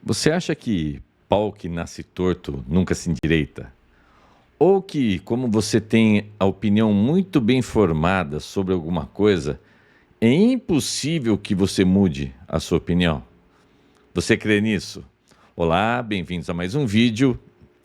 Você acha que pau que nasce torto nunca se endireita? Ou que, como você tem a opinião muito bem formada sobre alguma coisa, é impossível que você mude a sua opinião? Você crê nisso? Olá, bem-vindos a mais um vídeo.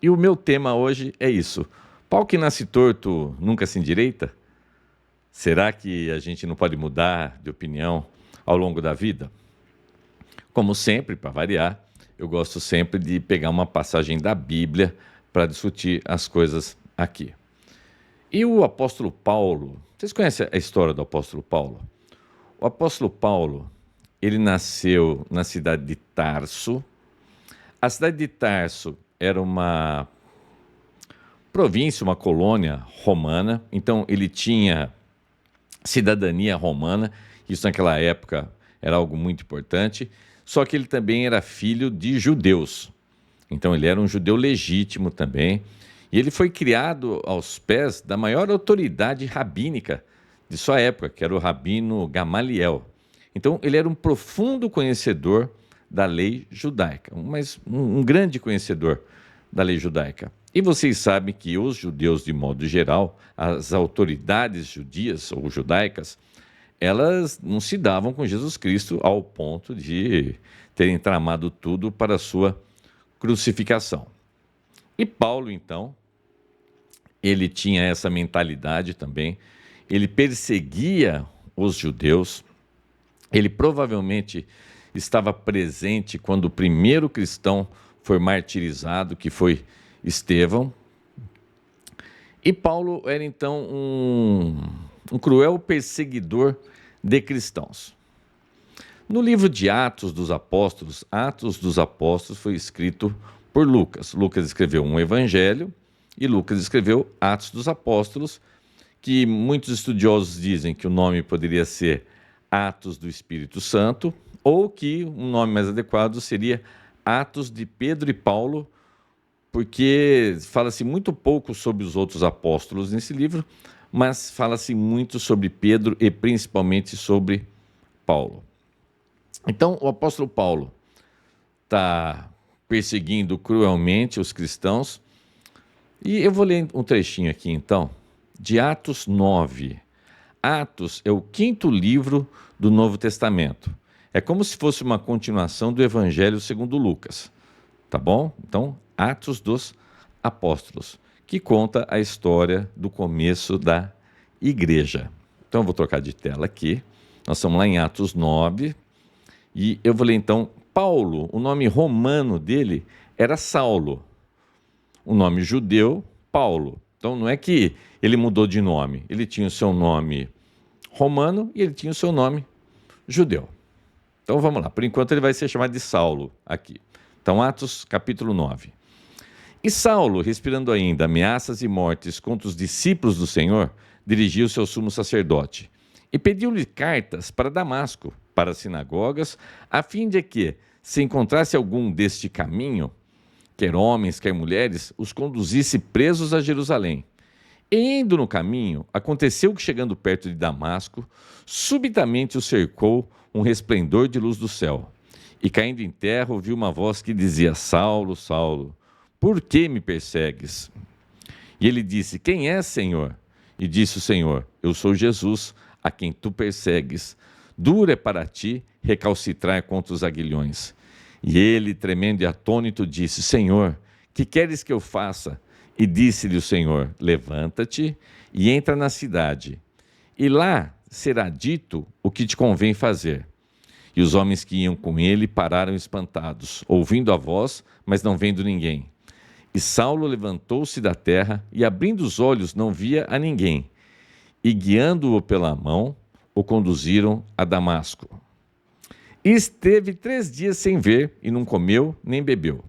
E o meu tema hoje é isso. Pau que nasce torto nunca se endireita? Será que a gente não pode mudar de opinião ao longo da vida? Como sempre, para variar, eu gosto sempre de pegar uma passagem da Bíblia para discutir as coisas aqui. E o apóstolo Paulo, vocês conhecem a história do apóstolo Paulo? O apóstolo Paulo, ele nasceu na cidade de Tarso. A cidade de Tarso era uma província, uma colônia romana, então ele tinha cidadania romana, isso naquela época era algo muito importante, só que ele também era filho de judeus, então ele era um judeu legítimo também, e ele foi criado aos pés da maior autoridade rabínica de sua época, que era o rabino Gamaliel. Então ele era um profundo conhecedor da lei judaica, mas um grande conhecedor da lei judaica. E vocês sabem que os judeus, de modo geral, as autoridades judias ou judaicas, elas não se davam com Jesus Cristo ao ponto de terem tramado tudo para a sua crucificação. E Paulo, então, ele tinha essa mentalidade também, ele perseguia os judeus, ele provavelmente estava presente quando o primeiro cristão foi martirizado, que foi Estevão. E Paulo era então um cruel perseguidor de cristãos. No livro de Atos dos Apóstolos foi escrito por Lucas. Lucas escreveu um evangelho e Lucas escreveu Atos dos Apóstolos, que muitos estudiosos dizem que o nome poderia ser Atos do Espírito Santo, ou que um nome mais adequado seria Atos de Pedro e Paulo, porque fala-se muito pouco sobre os outros apóstolos nesse livro, mas fala-se muito sobre Pedro e principalmente sobre Paulo. Então, o apóstolo Paulo está perseguindo cruelmente os cristãos, e eu vou ler um trechinho aqui, então, de Atos 9. Atos é o 5º livro do Novo Testamento. É como se fosse uma continuação do Evangelho segundo Lucas, tá bom? Então, Atos dos Apóstolos, que conta a história do começo da igreja. Então, eu vou trocar de tela aqui. Nós estamos lá em Atos 9, e eu vou ler então, Paulo, o nome romano dele era Saulo, o nome judeu, Paulo. Então, não é que ele mudou de nome, ele tinha o seu nome romano e ele tinha o seu nome judeu. Então, vamos lá, por enquanto ele vai ser chamado de Saulo aqui. Então, Atos capítulo 9. E Saulo, respirando ainda ameaças e mortes contra os discípulos do Senhor, dirigiu-se ao sumo sacerdote e pediu-lhe cartas para Damasco, para as sinagogas, a fim de que, se encontrasse algum deste caminho, quer homens, quer mulheres, os conduzisse presos a Jerusalém. E indo no caminho, aconteceu que, chegando perto de Damasco, subitamente o cercou um resplendor de luz do céu. E caindo em terra, ouviu uma voz que dizia: Saulo, Saulo, por que me persegues? E ele disse: Quem és, Senhor? E disse o Senhor: Eu sou Jesus, a quem tu persegues. Duro é para ti recalcitrar contra os aguilhões. E ele, tremendo e atônito, disse: Senhor, que queres que eu faça? E disse-lhe o Senhor: Levanta-te e entra na cidade, e lá será dito o que te convém fazer. E os homens que iam com ele pararam espantados, ouvindo a voz, mas não vendo ninguém. E Saulo levantou-se da terra e, abrindo os olhos, não via a ninguém. E, guiando-o pela mão, o conduziram a Damasco. E esteve 3 dias sem ver, e não comeu nem bebeu.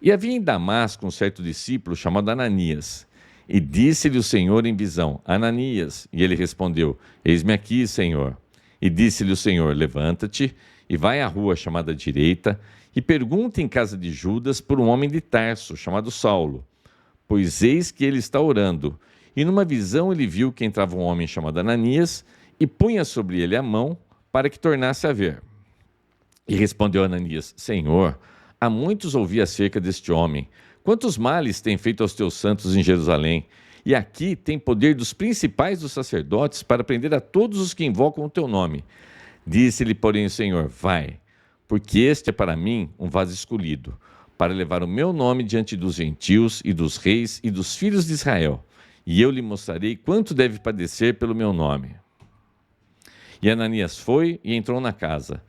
E havia em Damasco um certo discípulo chamado Ananias. E disse-lhe o Senhor em visão: Ananias. E ele respondeu: Eis-me aqui, Senhor. E disse-lhe o Senhor: Levanta-te e vai à rua chamada Direita, e pergunta em casa de Judas por um homem de Tarso, chamado Saulo. Pois eis que ele está orando. E numa visão ele viu que entrava um homem chamado Ananias, e punha sobre ele a mão, para que tornasse a ver. E respondeu Ananias: Senhor, há muitos ouvi acerca deste homem. Quantos males tem feito aos teus santos em Jerusalém? E aqui tem poder dos principais dos sacerdotes para prender a todos os que invocam o teu nome. Disse-lhe, porém, o Senhor: vai, porque este é para mim um vaso escolhido, para levar o meu nome diante dos gentios e dos reis e dos filhos de Israel. E eu lhe mostrarei quanto deve padecer pelo meu nome. E Ananias foi e entrou na casa.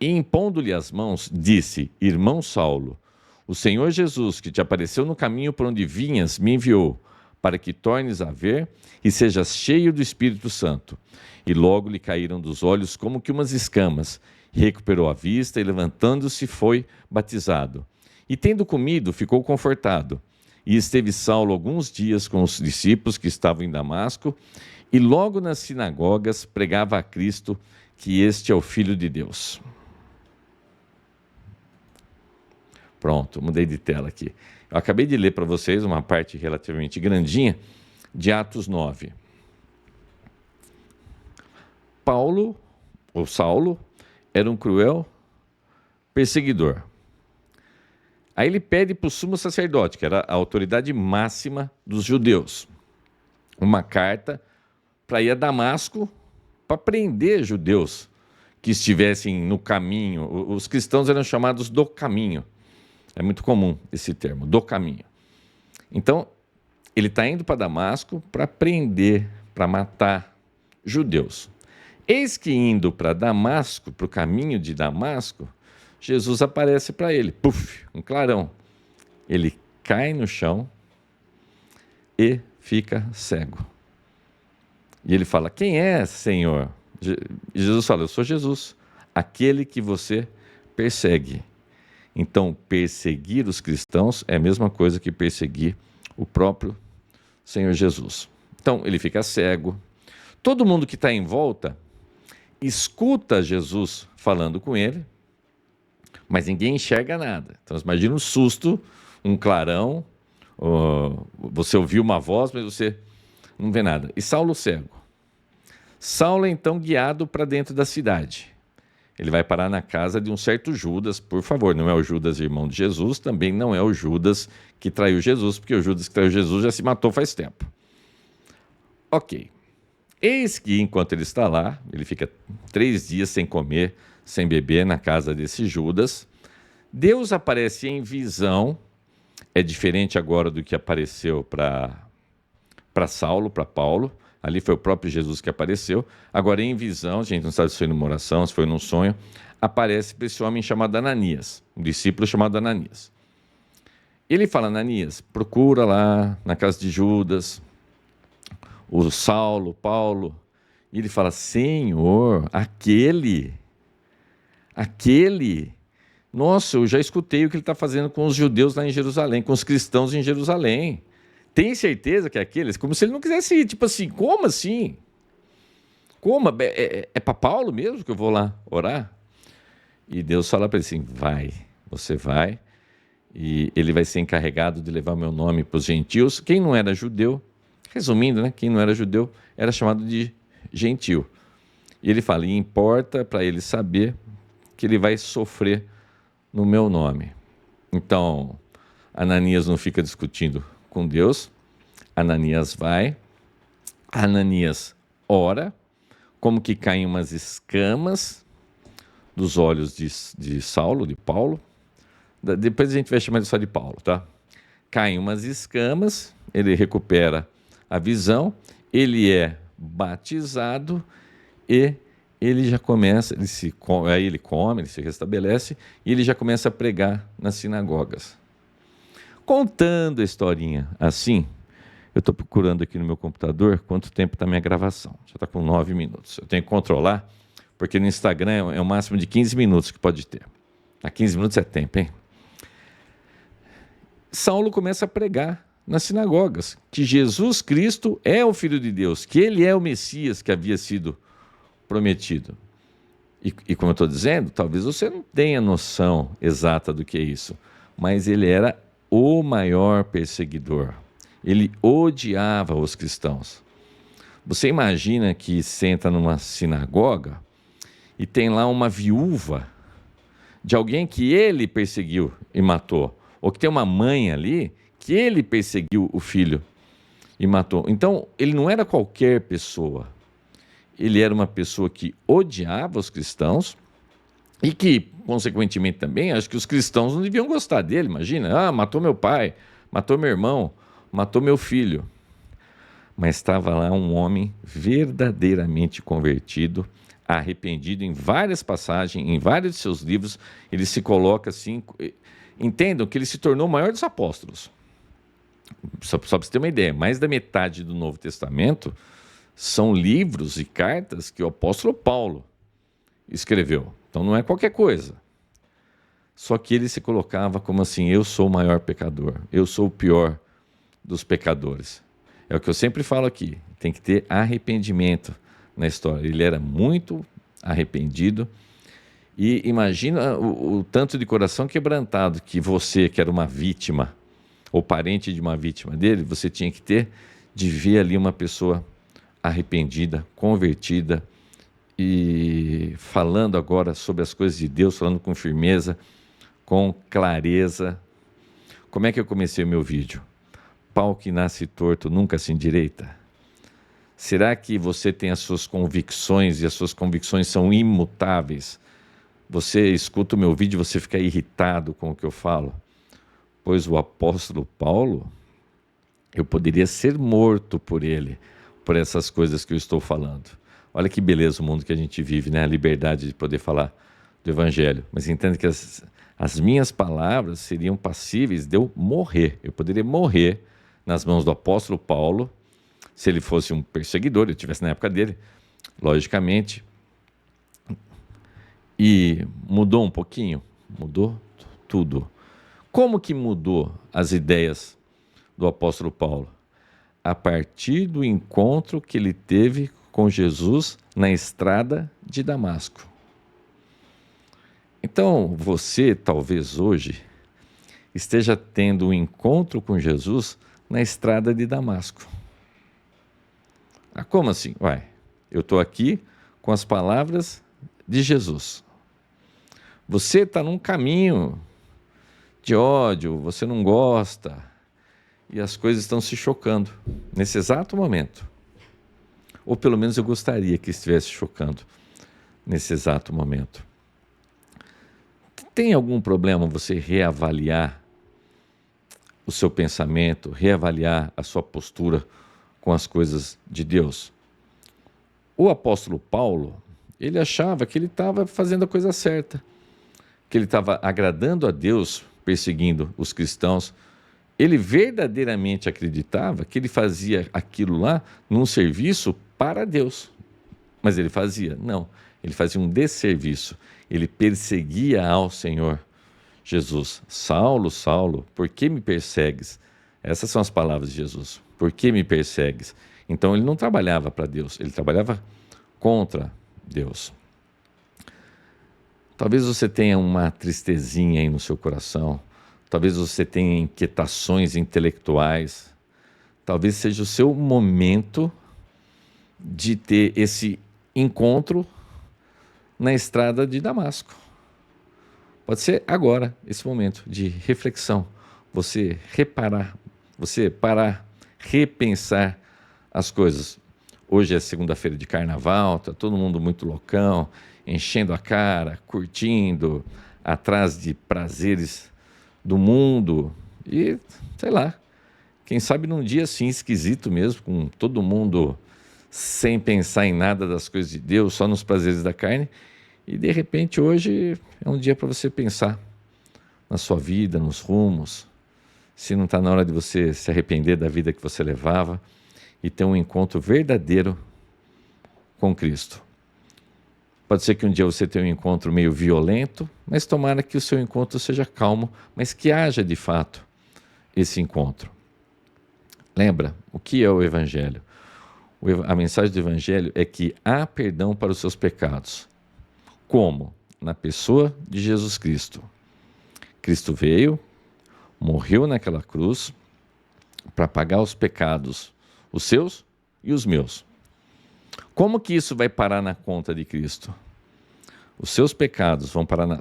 E impondo-lhe as mãos, disse: irmão Saulo, o Senhor Jesus, que te apareceu no caminho por onde vinhas, me enviou, para que tornes a ver e sejas cheio do Espírito Santo. E logo lhe caíram dos olhos como que umas escamas, e recuperou a vista, e levantando-se foi batizado. E tendo comido, ficou confortado. E esteve Saulo alguns dias com os discípulos que estavam em Damasco, e logo nas sinagogas pregava a Cristo, que este é o Filho de Deus. Pronto, mudei de tela aqui. Eu acabei de ler para vocês uma parte relativamente grandinha de Atos 9. Paulo, ou Saulo, era um cruel perseguidor. Aí ele pede para o sumo sacerdote, que era a autoridade máxima dos judeus, uma carta para ir a Damasco para prender judeus que estivessem no caminho. Os cristãos eram chamados do caminho. É muito comum esse termo, do caminho. Então, ele está indo para Damasco para prender, para matar judeus. Eis que indo para Damasco, para o caminho de Damasco, Jesus aparece para ele, puf, um clarão. Ele cai no chão e fica cego. E ele fala: quem é, Senhor? E Jesus fala: eu sou Jesus, aquele que você persegue. Então, perseguir os cristãos é a mesma coisa que perseguir o próprio Senhor Jesus. Então, ele fica cego. Todo mundo que está em volta escuta Jesus falando com ele, mas ninguém enxerga nada. Então, imagina um susto, um clarão, você ouviu uma voz, mas você não vê nada. E Saulo cego. Saulo é então guiado para dentro da cidade. Ele vai parar na casa de um certo Judas, por favor, não é o Judas irmão de Jesus, também não é o Judas que traiu Jesus, porque o Judas que traiu Jesus já se matou faz tempo. Ok. Eis que, enquanto ele está lá, ele fica 3 dias sem comer, sem beber, na casa desse Judas. Deus aparece em visão, é diferente agora do que apareceu para Saulo, para Paulo. Ali foi o próprio Jesus que apareceu. Agora, em visão, a gente não sabe se foi numa oração, se foi num sonho, aparece para esse homem chamado Ananias, um discípulo chamado Ananias. Ele fala: Ananias, procura lá na casa de Judas, o Saulo, Paulo. E ele fala: Senhor, aquele, nossa, eu já escutei o que ele está fazendo com os judeus lá em Jerusalém, com os cristãos em Jerusalém. Tem certeza que é aqueles? Como se ele não quisesse ir. Tipo assim, como assim? Como? É para Paulo mesmo que eu vou lá orar? E Deus fala para ele assim: vai, você vai, e ele vai ser encarregado de levar meu nome para os gentios. Quem não era judeu, resumindo, né? Quem não era judeu era chamado de gentil. E ele fala: e importa para ele saber que ele vai sofrer no meu nome. Então, Ananias não fica discutindo com Deus. Ananias vai, Ananias ora, como que caem umas escamas dos olhos de Saulo, de Paulo. Depois a gente vai chamar ele só de Paulo, tá? Caem umas escamas, ele recupera a visão, ele é batizado e ele já começa, aí ele come, ele se restabelece e ele já começa a pregar nas sinagogas. Contando a historinha assim, eu estou procurando aqui no meu computador quanto tempo está a minha gravação. Já está com 9 minutos. Eu tenho que controlar, porque no Instagram é o máximo de 15 minutos que pode ter. A 15 minutos é tempo, hein? Saulo começa a pregar nas sinagogas que Jesus Cristo é o Filho de Deus, que ele é o Messias que havia sido prometido. E como eu estou dizendo, talvez você não tenha noção exata do que é isso, mas ele era o maior perseguidor. Ele odiava os cristãos. Você imagina que senta numa sinagoga e tem lá uma viúva de alguém que ele perseguiu e matou, ou que tem uma mãe ali que ele perseguiu o filho e matou. Então, ele não era qualquer pessoa. Ele era uma pessoa que odiava os cristãos e que, consequentemente também, acho que os cristãos não deviam gostar dele. Imagina, matou meu pai, matou meu irmão, matou meu filho. Mas estava lá um homem verdadeiramente convertido, arrependido. Em várias passagens, em vários de seus livros, ele se coloca assim. Entendam que ele se tornou o maior dos apóstolos. Só para você ter uma ideia, mais da metade do Novo Testamento são livros e cartas que o apóstolo Paulo escreveu. Então não é qualquer coisa. Só que ele se colocava como assim: eu sou o maior pecador, eu sou o pior dos pecadores. É o que eu sempre falo aqui, tem que ter arrependimento na história. Ele era muito arrependido e imagina o tanto de coração quebrantado que você, que era uma vítima, ou parente de uma vítima dele, você tinha que ter de ver ali uma pessoa arrependida, convertida e falando agora sobre as coisas de Deus, falando com firmeza, com clareza. Como é que eu comecei o meu vídeo? Pau que nasce torto nunca se endireita. Será que você tem as suas convicções e as suas convicções são imutáveis? Você escuta o meu vídeo e você fica irritado com o que eu falo? Pois o apóstolo Paulo, eu poderia ser morto por ele, por essas coisas que eu estou falando. Olha que beleza o mundo que a gente vive, né? A liberdade de poder falar do Evangelho. Mas entenda que as minhas palavras seriam passíveis de eu morrer. Eu poderia morrer nas mãos do apóstolo Paulo, se ele fosse um perseguidor, ele estivesse na época dele, logicamente. E mudou um pouquinho? Mudou tudo. Como que mudou as ideias do apóstolo Paulo? A partir do encontro que ele teve com Jesus na estrada de Damasco. Então, você talvez hoje esteja tendo um encontro com Jesus na estrada de Damasco. Como assim? Eu estou aqui com as palavras de Jesus. Você está num caminho de ódio, você não gosta, e as coisas estão se chocando nesse exato momento. Ou pelo menos eu gostaria que estivesse chocando nesse exato momento. Tem algum problema você reavaliar o seu pensamento, reavaliar a sua postura com as coisas de Deus? O apóstolo Paulo, ele achava que ele estava fazendo a coisa certa, que ele estava agradando a Deus, perseguindo os cristãos. Ele verdadeiramente acreditava que ele fazia aquilo lá num serviço para Deus. Mas ele fazia? Não. Ele fazia um desserviço. Ele perseguia ao Senhor Jesus. Saulo, Saulo, por que me persegues? Essas são as palavras de Jesus. Por que me persegues? Então ele não trabalhava para Deus, ele trabalhava contra Deus. Talvez você tenha uma tristezinha aí no seu coração. Talvez você tenha inquietações intelectuais. Talvez seja o seu momento de ter esse encontro na estrada de Damasco. Pode ser agora, esse momento de reflexão. Você reparar, você parar, repensar as coisas. Hoje é segunda-feira de carnaval, está todo mundo muito loucão, enchendo a cara, curtindo, atrás de prazeres do mundo. E, sei lá, quem sabe num dia assim esquisito mesmo, com todo mundo sem pensar em nada das coisas de Deus, só nos prazeres da carne. E de repente hoje é um dia para você pensar na sua vida, nos rumos, se não está na hora de você se arrepender da vida que você levava e ter um encontro verdadeiro com Cristo. Pode ser que um dia você tenha um encontro meio violento, mas tomara que o seu encontro seja calmo, mas que haja de fato esse encontro. Lembra, o que é o Evangelho? A mensagem do Evangelho é que há perdão para os seus pecados. Como? Na pessoa de Jesus Cristo. Cristo veio, morreu naquela cruz para pagar os pecados, os seus e os meus. Como que isso vai parar na conta de Cristo? Os seus pecados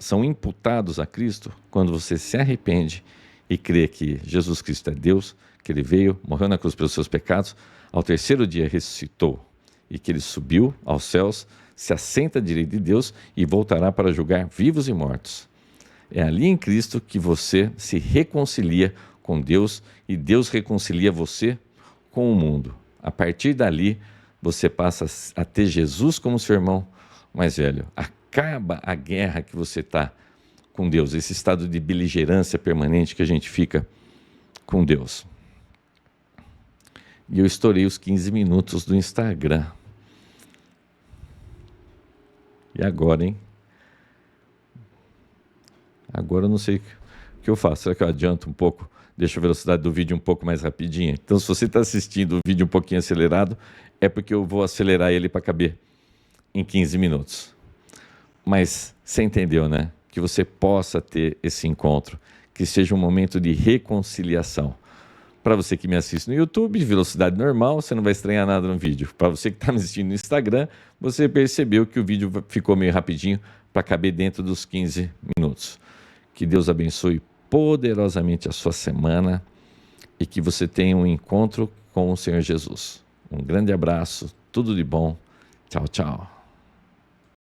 são imputados a Cristo quando você se arrepende e crê que Jesus Cristo é Deus, que Ele veio, morreu na cruz pelos seus pecados, ao terceiro dia ressuscitou e que Ele subiu aos céus, se assenta à direita de Deus e voltará para julgar vivos e mortos. É ali em Cristo que você se reconcilia com Deus e Deus reconcilia você com o mundo. A partir dali, você passa a ter Jesus como seu irmão mais velho. Acaba a guerra que você está com Deus, esse estado de beligerância permanente que a gente fica com Deus. E eu estourei os 15 minutos do Instagram. E agora, hein? Agora eu não sei o que eu faço. Será que eu adianto um pouco? Deixo a velocidade do vídeo um pouco mais rapidinha. Então, se você está assistindo o vídeo um pouquinho acelerado, é porque eu vou acelerar ele para caber em 15 minutos. Mas você entendeu, né? Que você possa ter esse encontro, que seja um momento de reconciliação. Para você que me assiste no YouTube, velocidade normal, você não vai estranhar nada no vídeo. Para você que está me assistindo no Instagram, você percebeu que o vídeo ficou meio rapidinho para caber dentro dos 15 minutos. Que Deus abençoe poderosamente a sua semana e que você tenha um encontro com o Senhor Jesus. Um grande abraço, tudo de bom. Tchau, tchau.